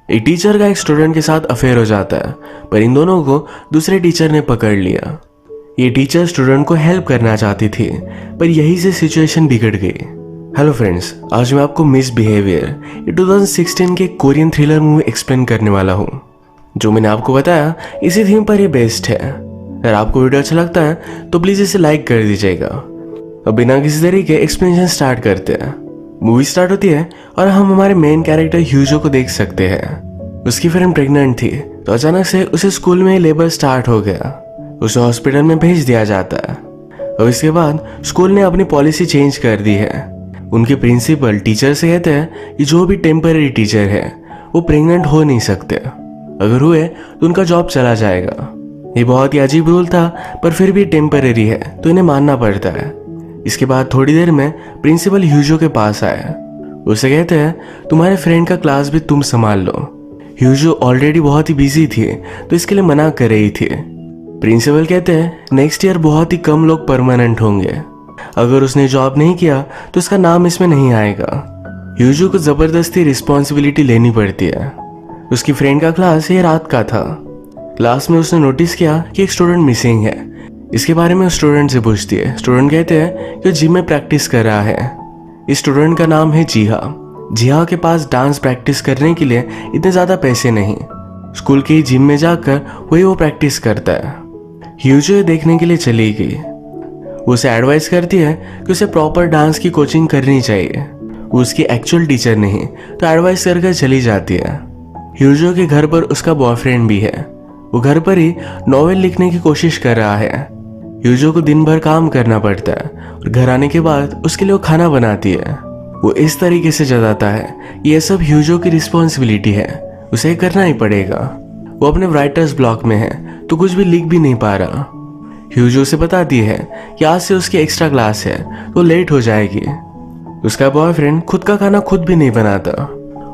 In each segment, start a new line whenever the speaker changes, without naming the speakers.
एक टीचर का एक स्टूडेंट के साथ अफेयर हो जाता है, पर इन दोनों को दूसरे टीचर ने पकड़ लिया। ये टीचर स्टूडेंट को हेल्प करना चाहती थी, पर यही से सिचुएशन बिगड़ गई। हेलो फ्रेंड्स, आज मैं आपको मिसबिहेवियर ये 2016 के कोरियन थ्रिलर मूवी एक्सप्लेन करने वाला हूँ। जो मैंने आपको बताया इसी थीम पर ये बेस्ड है। अगर आपको वीडियो अच्छा लगता है तो प्लीज इसे लाइक कर दीजिएगा। अब बिना किसी तरीके एक्सप्लेनेशन स्टार्ट करते हैं। मूवी स्टार्ट होती है और हम हमारे मेन कैरेक्टर ह्यूजो को देख सकते हैं। उसकी फ्रेंड प्रेग्नेंट थी, तो अचानक से उसे स्कूल में लेबर स्टार्ट हो गया। उसे हॉस्पिटल में भेज दिया जाता है और इसके बाद स्कूल ने अपनी पॉलिसी चेंज कर दी है। उनके प्रिंसिपल टीचर से कहते हैं कि जो भी टेम्पररी टीचर है वो प्रेग्नेंट हो नहीं सकते, अगर हुए तो उनका जॉब चला जाएगा। ये बहुत ही अजीब रूल था, पर फिर भी टेम्पररी है तो इन्हें मानना पड़ता है। इसके बाद थोड़ी देर में प्रिंसिपल ह्यूजो के पास आया। उसे कहते हैं तुम्हारे फ्रेंड का क्लास भी तुम संभाल लो। ह्यूजो ऑलरेडी बहुत ही बिजी थी, तो इसके लिए मना कर रही थी। प्रिंसिपल कहते हैं नेक्स्ट ईयर बहुत ही कम लोग परमानेंट होंगे, अगर उसने जॉब नहीं किया तो उसका नाम इसमें नहीं आएगा। ह्यूजो को जबरदस्ती रिस्पॉन्सिबिलिटी लेनी पड़ती है। उसकी फ्रेंड का क्लास ये रात का था। क्लास में उसने नोटिस किया कि एक स्टूडेंट मिसिंग है। इसके बारे में स्टूडेंट से पूछती है। स्टूडेंट कहते हैं कि वो जिम में प्रैक्टिस कर रहा है। इस स्टूडेंट का नाम है जिहा। जिहा के पास डांस प्रैक्टिस करने के लिए इतने ज्यादा पैसे नहीं। स्कूल के ही जिम में जाकर वही वो प्रैक्टिस करता है। ह्यूजो देखने के लिए चली गई। वो उसे एडवाइस करती है कि उसे प्रॉपर डांस की कोचिंग करनी चाहिए। वो उसकी एक्चुअल टीचर नहीं, तो एडवाइस कर चली जाती है। ह्यूजो के घर पर उसका बॉयफ्रेंड भी है। वो घर पर ही नॉवेल लिखने की कोशिश कर रहा है। ह्यूजो को दिन भर काम करना पड़ता है और घर आने के बाद उसके लिए वो खाना बनाती है। वो इस तरीके से जताता है ये सब ह्यूजो की रिस्पॉन्सिबिलिटी है, उसे करना ही पड़ेगा। वो अपने राइटर्स ब्लॉक में है तो कुछ भी लिख भी नहीं पा रहा। ह्यूजो से बताती है कि आज से उसकी एक्स्ट्रा क्लास है तो लेट हो जाएगी। उसका बॉयफ्रेंड खुद का खाना खुद भी नहीं बनाता।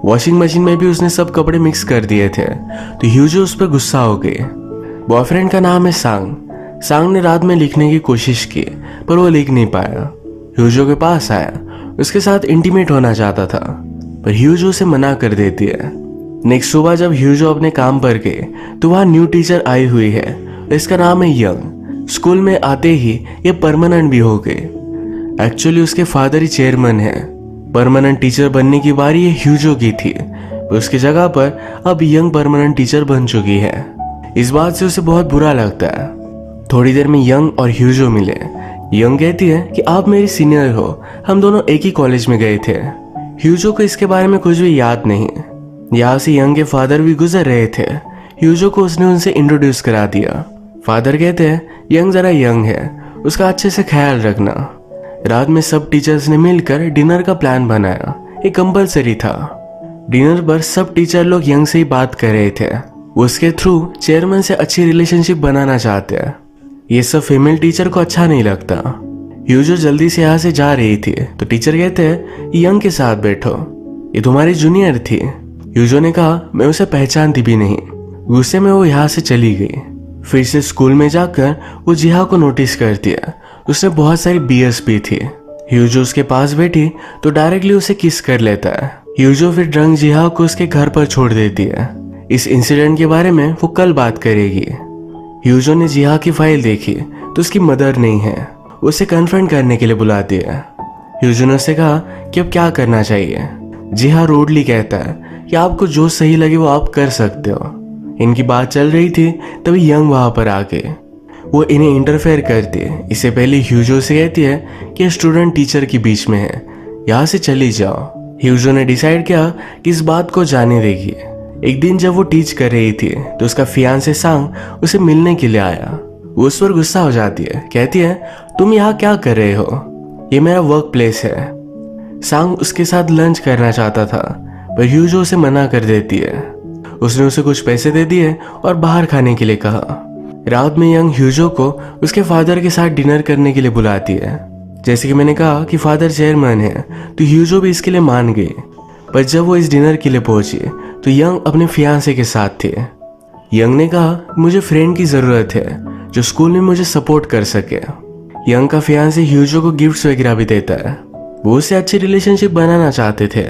वॉशिंग मशीन में भी उसने सब कपड़े मिक्स कर दिए थे, तो ह्यूजो उस पर गुस्सा हो गई। बॉयफ्रेंड का नाम है सांग। सांग ने रात में लिखने की कोशिश की, पर वो लिख नहीं पाया। ह्यूजो के पास आया, उसके साथ इंटीमेट होना चाहता था, पर ह्यूजो उसे मना कर देती है। नेक्स्ट सुबह जब ह्यूजो अपने काम पर गए तो वहाँ न्यू टीचर आई हुई है। इसका नाम है यंग। स्कूल में आते ही ये परमानेंट भी हो गए। एक्चुअली उसके फादर ही चेयरमैन है। परमानेंट टीचर बनने की बारी ये ह्यूजो की थी, उसकी जगह पर अब यंग परमानेंट टीचर बन चुकी है। इस बात से उसे बहुत बुरा लगता है। थोड़ी देर में यंग और ह्यूजो मिले। यंग कहती है कि आप मेरी सीनियर हो, हम दोनों एक ही कॉलेज में गए थे। ह्यूजो को इसके बारे में कुछ भी याद नहीं। यहाँ से यंग के फादर भी गुजर रहे थे। ह्यूजो को उसने उनसे इंट्रोड्यूस करा दिया। फादर कहते हैं यंग जरा यंग है, उसका अच्छे से ख्याल रखना। रात में सब टीचर्स ने मिलकर डिनर का प्लान बनाया। ये कंपलसरी था। डिनर पर सब टीचर लोग यंग से ही बात कर रहे थे। वो उसके थ्रू चेयरमैन से अच्छी रिलेशनशिप बनाना चाहते हैं। ये सब फीमेल टीचर को अच्छा नहीं लगता। ह्यूजो जल्दी से यहाँ से जा रही थी, तो टीचर कहते हैं यंग के साथ बैठो, ये तुम्हारी जूनियर थी। ह्यूजो ने कहा मैं उसे पहचानती भी नहीं। गुस्से में वो यहाँ से चली गई। फिर से स्कूल में जाकर वो जिहा को नोटिस करती है। उसने बहुत सारी बियर्स पी थी। ह्यूजो उसके पास बैठी तो डायरेक्टली उसे किस कर लेता है। ह्यूजो फिर ड्रंक जिहा को उसके घर पर छोड़ देती है। इस इंसिडेंट के बारे में वो कल बात करेगी। ह्यूजो ने जिहा की फाइल देखी तो उसकी मदर नहीं है। उसे कन्फ्रंट करने के लिए बुलाती है। ह्यूजो ने उससे कहा कि अब क्या करना चाहिए। जिहा रूडली कहता है कि आपको जो सही लगे वो आप कर सकते हो। इनकी बात चल रही थी तभी यंग वहां पर आ गए। वो इन्हें इंटरफेयर करती है। इससे पहले ह्यूजो से कहती है कि स्टूडेंट टीचर के बीच में है, यहाँ से चली जाओ। ह्यूजो ने डिसाइड किया कि इस बात को जाने देगी। एक दिन जब वो टीच कर रही थी तो उसका फियांसे सांग उसे मिलने के लिए आया। वो उस पर गुस्सा हो जाती है, कहती है तुम यहाँ क्या कर रहे हो, ये मेरा वर्क प्लेस है। सांग उसके साथ लंच करना चाहता था, पर ह्यूजो उसे मना कर देती है। उसने उसे कुछ पैसे दे दिए और बाहर खाने के लिए कहा। रात में यंग ह्यूजो को उसके फादर के साथ डिनर करने के लिए बुलाती है। जैसे कि मैंने कहा कि फादर चेयरमैन है, तो ह्यूजो भी इसके लिए मान गई। पर जब वो इस डिनर के लिए पहुंची तो यंग अपने फियांसे के साथ थे। यंग ने कहा मुझे फ्रेंड की जरूरत है जो स्कूल में मुझे सपोर्ट कर सके। यंग का फियांसे ह्यूजो को गिफ्ट्स वगैरह भी देता है। वो उससे अच्छी रिलेशनशिप बनाना चाहते थे।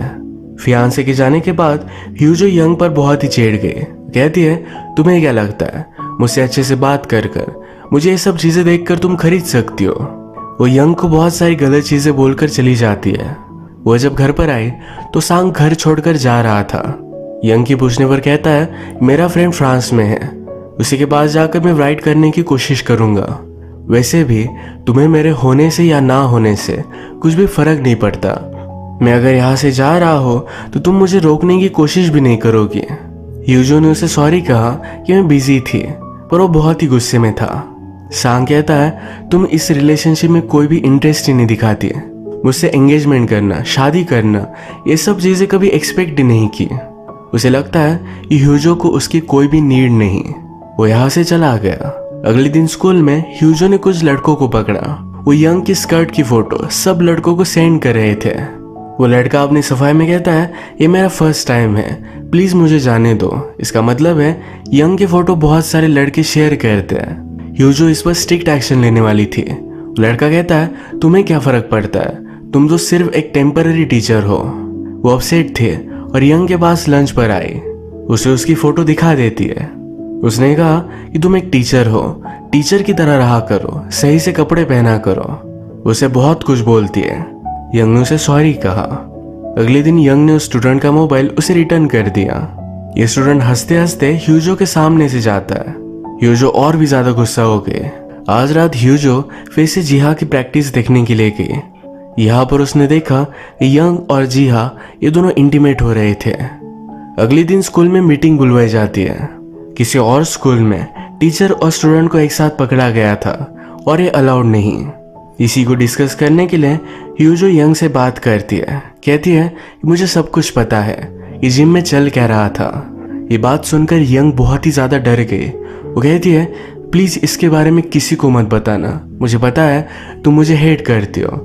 फियांसे के जाने के बाद ह्यूजो यंग पर बहुत ही चिढ़ गई। कहती है, तुम्हें क्या लगता है मुझसे अच्छे से बात कर कर मुझे ये सब चीजें देखकर तुम खरीद सकती हो। वो यंग को बहुत सारी गलत चीजें बोलकर चली जाती है। वो जब घर पर आई तो सांग घर छोड़कर जा रहा था। यंग की पूछने पर कहता है, मेरा फ्रेंड फ्रांस में है, उसी के पास जाकर मैं राइड करने की कोशिश करूंगा। वैसे भी तुम्हें मेरे होने से या ना होने से कुछ भी फर्क नहीं पड़ता। मैं अगर यहाँ से जा रहा हो तो तुम मुझे रोकने की कोशिश भी नहीं करोगी। ह्यूजो ने उसे सॉरी कहा कि मैं बिजी थी, पर वो बहुत ही गुस्से में था। सांग कहता है, तुम इस रिलेशनशिप में कोई भी इंटरेस्ट ही नहीं दिखाती। मुझसे एंगेजमेंट करना, शादी करना, ये सब चीजें कभी एक्सपेक्ट ही नहीं की। उसे लगता है कि ह्यूजो को उसकी कोई भी नीड नहीं। वो यहाँ से चला गया। अगले दिन स्कूल में ह्यूजो ने कुछ लड़कों को पकड़ा। वो यंग की स्कर्ट की फोटो सब लड़कों को सेंड कर रहे थे। वो लड़का अपनी सफाई में कहता है, ये मेरा फर्स्ट टाइम है, प्लीज मुझे जाने दो। इसका मतलब है यंग की फोटो बहुत सारे लड़के शेयर करते हैं। ह्यूजो इस पर स्ट्रिक्ट एक्शन लेने वाली थी। लड़का कहता है, तुम्हें क्या फर्क पड़ता है, तुम तो सिर्फ एक टेम्पररी टीचर हो। वो अपसेट थे और यंग के पास लंच पर आई। उसे उसकी फोटो दिखा देती है। उसने कहा कि तुम एक टीचर हो, टीचर की तरह रहा करो, सही से कपड़े पहना करो। उसे बहुत कुछ बोलती है। यंग ने उसे सॉरी कहा। अगले दिन यंग ने उस स्टूडेंट का मोबाइल उसे रिटर्न कर दिया। ये स्टूडेंट हंसते हंसते ह्यूजो के सामने से जाता है। ह्यूजो और भी ज्यादा गुस्सा हो गए। आज रात ह्यूजो फिर से जिहा की प्रैक्टिस देखने के लिए गई। यहाँ पर उसने देखा कि यंग और जिहा ये दोनों इंटीमेट हो रहे थे। अगले दिन स्कूल में मीटिंग बुलवाई जाती है। किसी और स्कूल में टीचर और स्टूडेंट को एक साथ पकड़ा गया था और ये अलाउड नहीं। इसी को डिस्कस करने के लिए ह्यूजो यंग से बात करती है। कहती है कि मुझे सब कुछ पता है, ये जिम में चल क्या रहा था। ये बात सुनकर यंग बहुत ही ज्यादा डर गई। वो कहती है, प्लीज इसके बारे में किसी को मत बताना। मुझे पता है तुम मुझे हेट करती हो,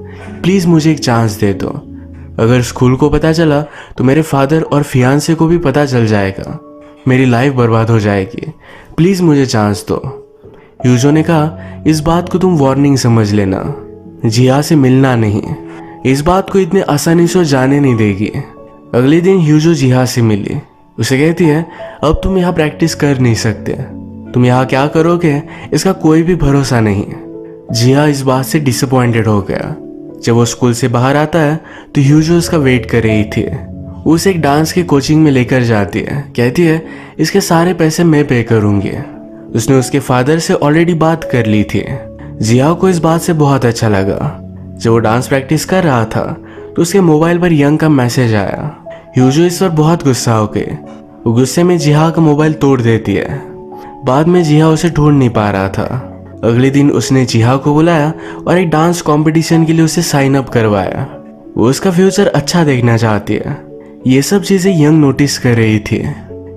प्लीज मुझे एक चांस दे दो। अगर स्कूल को पता चला तो मेरे फादर और फियांसे को भी पता चल जाएगा, मेरी लाइफ बर्बाद हो जाएगी। प्लीज मुझे चांस दो। ह्यूजो ने कहा, इस बात को तुम वार्निंग समझ लेना, जिया से मिलना नहीं। इस बात को इतने आसानी से जाने नहीं देगी। अगले दिन ह्यूजो जिहा से मिली। उसे कहती है, अब तुम यहाँ प्रैक्टिस कर नहीं सकते, तुम यहाँ क्या करोगे इसका कोई भी भरोसा नहीं। जिया इस बात से डिसअपॉइंटेड हो गया। जब वो स्कूल से बाहर आता है तो ह्यूजो उसका वेट कर रही थी। वो उसे एक डांस की कोचिंग में लेकर जाती है। कहती है, इसके सारे पैसे मैं पे करूंगी। उसने उसके फादर से ऑलरेडी बात कर ली थी। जिया को इस बात से बहुत अच्छा लगा। जब वो डांस प्रैक्टिस कर रहा था तो उसके मोबाइल पर यंग का मैसेज आया। ह्यूजो इस पर बहुत गुस्सा हो गई। वो गुस्से में जिहा का मोबाइल तोड़ देती है। बाद में जिहा उसे ढूंढ नहीं पा रहा था। अगले दिन उसने जिहा को बुलाया और एक डांस कंपटीशन के लिए उसे साइन अप करवाया। वो उसका फ्यूचर अच्छा देखना चाहती है। ये सब चीजें यंग नोटिस कर रही थी।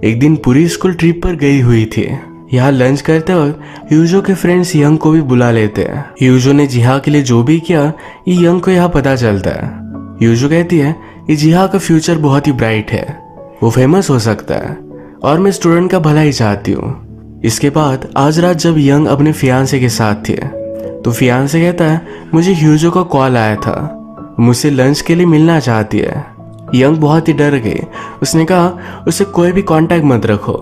एक दिन पूरी स्कूल ट्रिप पर गई हुई थी। यहाँ लंच करते वक्त ह्यूजो के फ्रेंड्स यंग को भी बुला लेते हैं। ह्यूजो ने जिहा के लिए जो भी किया ये यंग को यहाँ पता चलता है। ह्यूजो कहती है कि जिहा का फ्यूचर बहुत ही ब्राइट है, वो फेमस हो सकता है और मैं स्टूडेंट का भला ही चाहती हूँ। इसके बाद आज रात जब यंग अपने फियांसे के साथ थे तो फियांसे कहता है, मुझे ह्यूजो का कॉल आया था, मुझसे लंच के लिए मिलना चाहती है। यंग बहुत ही डर गई। उसने कहा, उससे कोई भी कांटेक्ट मत रखो।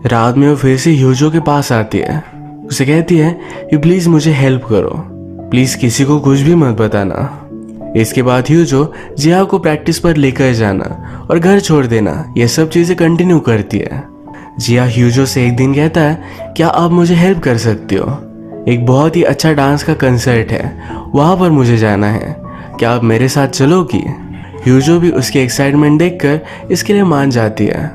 रात में वो फिर से ह्यूजो के पास आती है। उसे कहती है कि प्लीज मुझे हेल्प करो, प्लीज किसी को कुछ भी मत बताना। इसके बाद ह्यूजो जिया को प्रैक्टिस पर लेकर जाना और घर छोड़ देना ये सब चीजें कंटिन्यू करती है। जिया ह्यूजो से एक दिन कहता है, क्या आप मुझे हेल्प कर सकती हो? एक बहुत ही अच्छा डांस का कंसर्ट है, वहां पर मुझे जाना है, क्या आप मेरे साथ चलोगी? ह्यूजो भी उसकी एक्साइटमेंट देखकर इसके लिए मान जाती है।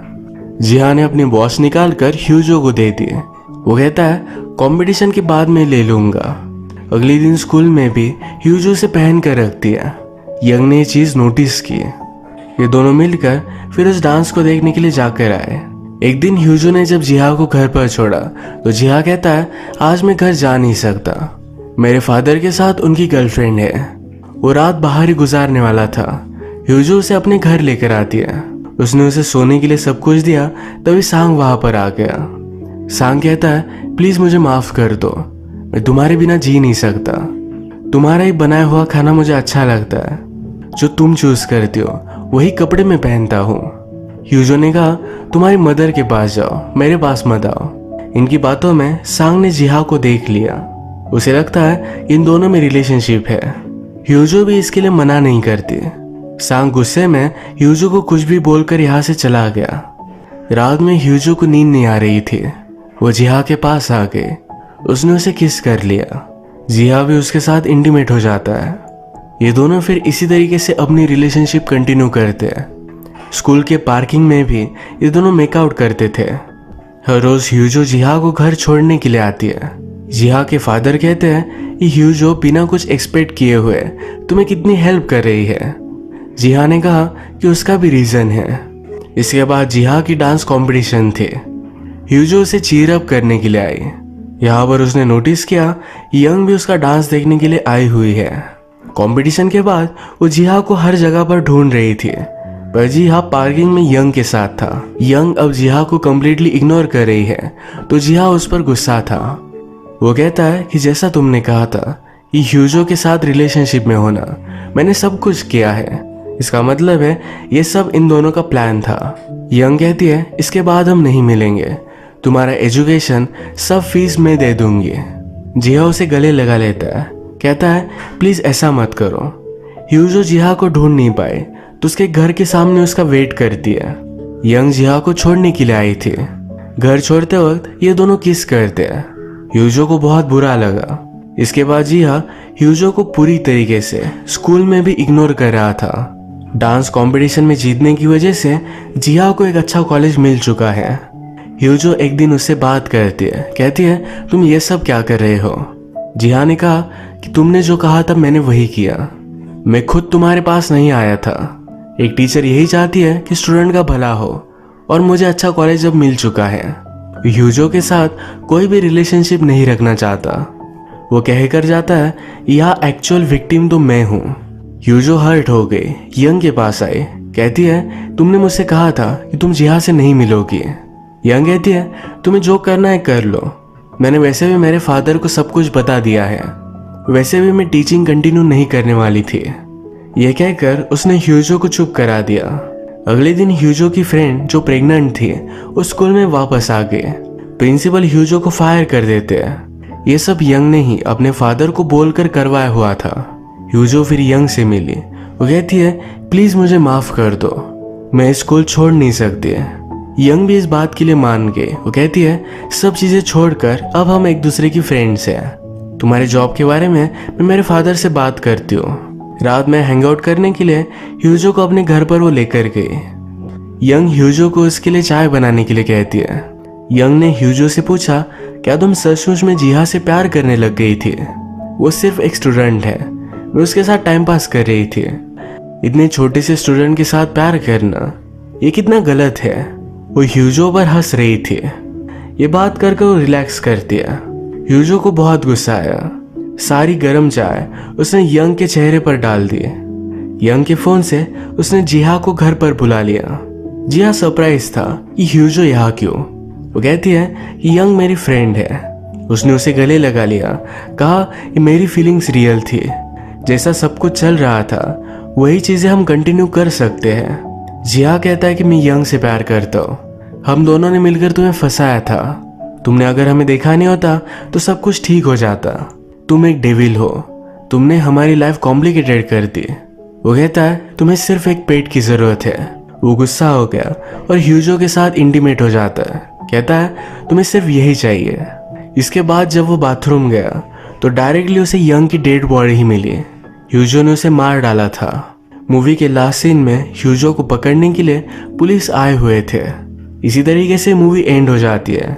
जिहा ने अपनी वॉच निकाल कर ह्यूजो को दे दी। वो कहता है, कंपटीशन के बाद मैं ले लूंगा। अगले दिन स्कूल में भी ह्यूजो से पहन कर रखती है। यंग ने ये चीज नोटिस की। ये दोनों मिलकर फिर उस डांस को देखने के लिए जाकर आए। एक दिन ह्यूजो ने जब जिहा को घर पर छोड़ा तो जिहा कहता है, आज मैं घर जा नहीं सकता, मेरे फादर के साथ उनकी गर्लफ्रेंड है। वो रात बाहर ही गुजारने वाला था। ह्यूजो उसे अपने घर लेकर आती है। उसने उसे सोने के लिए सब कुछ दिया। तभी सांग वहां पर आ गया। सांग कहता है, प्लीज मुझे माफ कर दो, मैं तुम्हारे बिना जी नहीं सकता। तुम्हारा ही बनाया हुआ खाना मुझे अच्छा लगता है, जो तुम चूज करती हो वही कपड़े मैं पहनता हूँ। ह्यूजो ने कहा, तुम्हारी मदर के पास जाओ, मेरे पास मत आओ। इनकी बातों में सांग ने जिहा को देख लिया। उसे लगता है इन दोनों में रिलेशनशिप है। ह्यूजो भी इसके लिए मना नहीं करती। सांग गुस्से में ह्यूजो को कुछ भी बोलकर यहाँ से चला गया। रात में ह्यूजो को नींद नहीं आ रही थी। वो जिहा के पास आ गए। उसने उसे किस कर लिया। जिहा भी उसके साथ इंटीमेट हो जाता है। ये दोनों फिर इसी तरीके से अपनी रिलेशनशिप कंटिन्यू करते हैं। स्कूल के पार्किंग में भी ये दोनों मेकआउट करते थे। हर रोज ह्यूजो जिहा को घर छोड़ने के लिए आती है। जिहा के फादर कहते हैं कि ह्यूजो बिना कुछ एक्सपेक्ट किए हुए तुम्हें कितनी हेल्प कर रही है। जिहा ने कहा कि उसका भी रीजन है। इसके बाद जिहा की डांस कंपटीशन थे। ह्यूजो उसे चीयर अप करने के लिए आई। यहाँ पर उसने नोटिस किया यंग भी उसका डांस देखने के लिए आई हुई है। कंपटीशन के बाद वो जिहा को हर जगह पर ढूंढ रही थी, पर जिहा पार्किंग में यंग के साथ था। यंग अब जिहा को कम्प्लीटली इग्नोर कर रही है, तो जिहा उस पर गुस्सा था। वो कहता है कि जैसा तुमने कहा था कि ह्यूजो के साथ रिलेशनशिप में होना, मैंने सब कुछ किया है। इसका मतलब है ये सब इन दोनों का प्लान था। यंग कहती है इसके बाद हम नहीं मिलेंगे, तुम्हारा एजुकेशन सब फीस मैं दे दूंगी। जिहा उसे गले लगा लेता है, कहता है प्लीज ऐसा मत करो। ह्यूजो जिहा को ढूंढ नहीं पाए तो उसके घर के सामने उसका वेट करती है। यंग जिहा को छोड़ने के लिए आई थी। घर छोड़ते वक्त ये दोनों किस करते हैं। ह्यूजो को बहुत बुरा लगा। इसके बाद जिहा ह्यूजो को पूरी तरीके से स्कूल में भी इग्नोर कर रहा था। डांस कंपटीशन में जीतने की वजह से जिहा को एक अच्छा कॉलेज मिल चुका है। ह्यूजो एक दिन उससे बात करती है, कहती है तुम ये सब क्या कर रहे हो। जिहा ने कहा कि तुमने जो कहा था मैंने वही किया। मैं खुद तुम्हारे पास नहीं आया था। एक टीचर यही चाहती है कि स्टूडेंट का भला हो, और मुझे अच्छा कॉलेज अब मिल चुका है। ह्यूजो के साथ कोई भी रिलेशनशिप नहीं रखना चाहता। वो कहकर जाता है यह एक्चुअल विक्टिम तो मैं हूँ। ह्यूजो हर्ट हो गई। यंग के पास आई, कहती है तुमने मुझसे कहा था कि तुम जिहा से नहीं मिलोगी। यंग कहती है तुम्हें जो करना है कर लो, मैंने वैसे भी मेरे फादर को सब कुछ बता दिया है। वैसे भी मैं टीचिंग कंटिन्यू नहीं करने वाली थी। यह कहकर उसने ह्यूजो को चुप करा दिया। अगले दिन ह्यूजो की फ्रेंड जो प्रेग्नेंट थी उस स्कूल में वापस आ गए। प्रिंसिपल ह्यूजो को फायर कर देते हैं। ये सब यंग ने ही अपने फादर को बोलकर करवाया हुआ था। ह्यूजो फिर यंग से मिली। वो कहती है प्लीज मुझे माफ कर दो, मैं स्कूल छोड़ नहीं सकती। यंग भी इस बात के लिए मान गए। वो कहती है सब चीजें छोड़कर अब हम एक दूसरे की फ्रेंड्स हैं। तुम्हारे जॉब के बारे में मैं मेरे फादर से बात करती हूँ। रात में हैंग आउट करने के लिए ह्यूजो को अपने घर पर वो लेकर गई। यंग ह्यूजो को उसके लिए चाय बनाने के लिए कहती है। यंग ने ह्यूजो से पूछा क्या तुम सचमुच में जिहा से प्यार करने लग गई थी। वो सिर्फ एक स्टूडेंट है, मैं उसके साथ टाइम पास कर रही थी। इतने छोटे से स्टूडेंट के साथ प्यार करना ये कितना गलत है। वो ह्यूजो पर हंस रही थी। ये बात करके वो रिलैक्स करती है। ह्यूजो को बहुत गुस्सा आया। सारी गर्म चाय उसने यंग के चेहरे पर डाल दी। यंग के फोन से उसने जिहा को घर पर बुला लिया। जिहा सरप्राइज था कि ह्यूजो यहाँ क्यों। वो कहती है कि यंग मेरी फ्रेंड है। उसने उसे गले लगा लिया, कहा कि मेरी फीलिंग्स रियल थी। जैसा सब कुछ चल रहा था वही चीजें हम कंटिन्यू कर सकते हैं। जिहा कहता है कि मैं यंग से प्यार करता हूँ। हम दोनों ने मिलकर तुम्हें फंसाया था। तुमने अगर हमें देखा नहीं होता तो सब कुछ ठीक हो जाता। तुम एक डेविल हो, तुमने हमारी लाइफ कॉम्प्लिकेटेड कर दी। वो कहता है तुम्हें सिर्फ एक पेट की जरूरत है। वो गुस्सा हो गया और ह्यूजो के साथ इंटीमेट हो जाता है। कहता है तुम्हें सिर्फ यही चाहिए। इसके बाद जब वो बाथरूम गया तो डायरेक्टली उसे यंग की डेड बॉडी ही मिली। ह्यूजो ने उसे मार डाला था। मूवी के लास्ट सीन में ह्यूजो को पकड़ने के लिए पुलिस आए हुए थे। इसी तरीके से मूवी एंड हो जाती है।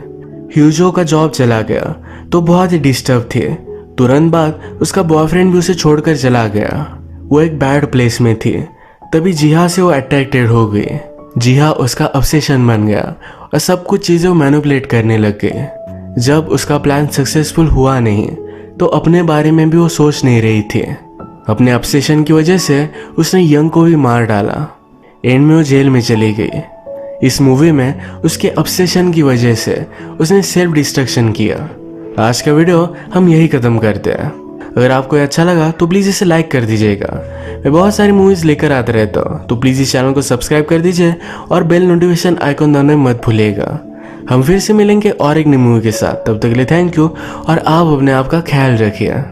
ह्यूजो का जॉब चला गया तो बहुत ही डिस्टर्ब थे। तुरंत बाद उसका बॉयफ्रेंड भी उसे छोड़कर चला गया। वो एक बैड प्लेस में थी। तभी जिहा से वो अट्रैक्टेड हो गई। जिहा उसका ऑब्सेशन बन गया और सब कुछ चीजें मैनिपुलेट करने लग गई। जब उसका प्लान सक्सेसफुल हुआ नहीं तो अपने बारे में भी वो सोच नहीं रही थी। अपने ऑब्सेशन की वजह से उसने यंग को भी मार डाला। एंड में वो जेल में चली गई। इस मूवी में उसके ऑब्सेशन की वजह से उसने सेल्फ डिस्ट्रक्शन किया। आज का वीडियो हम यही खत्म करते हैं। अगर आपको ये अच्छा लगा तो प्लीज़ इसे लाइक कर दीजिएगा। मैं बहुत सारी मूवीज़ लेकर आते रहता हूँ, तो प्लीज़ इस चैनल को सब्सक्राइब कर दीजिए और बेल नोटिफिकेशन आइकॉन दबाना मत भूलिएगा। हम फिर से मिलेंगे और एक नई मूवी के साथ। तब तक के लिए थैंक यू और आप अपने आप का ख्याल रखिए।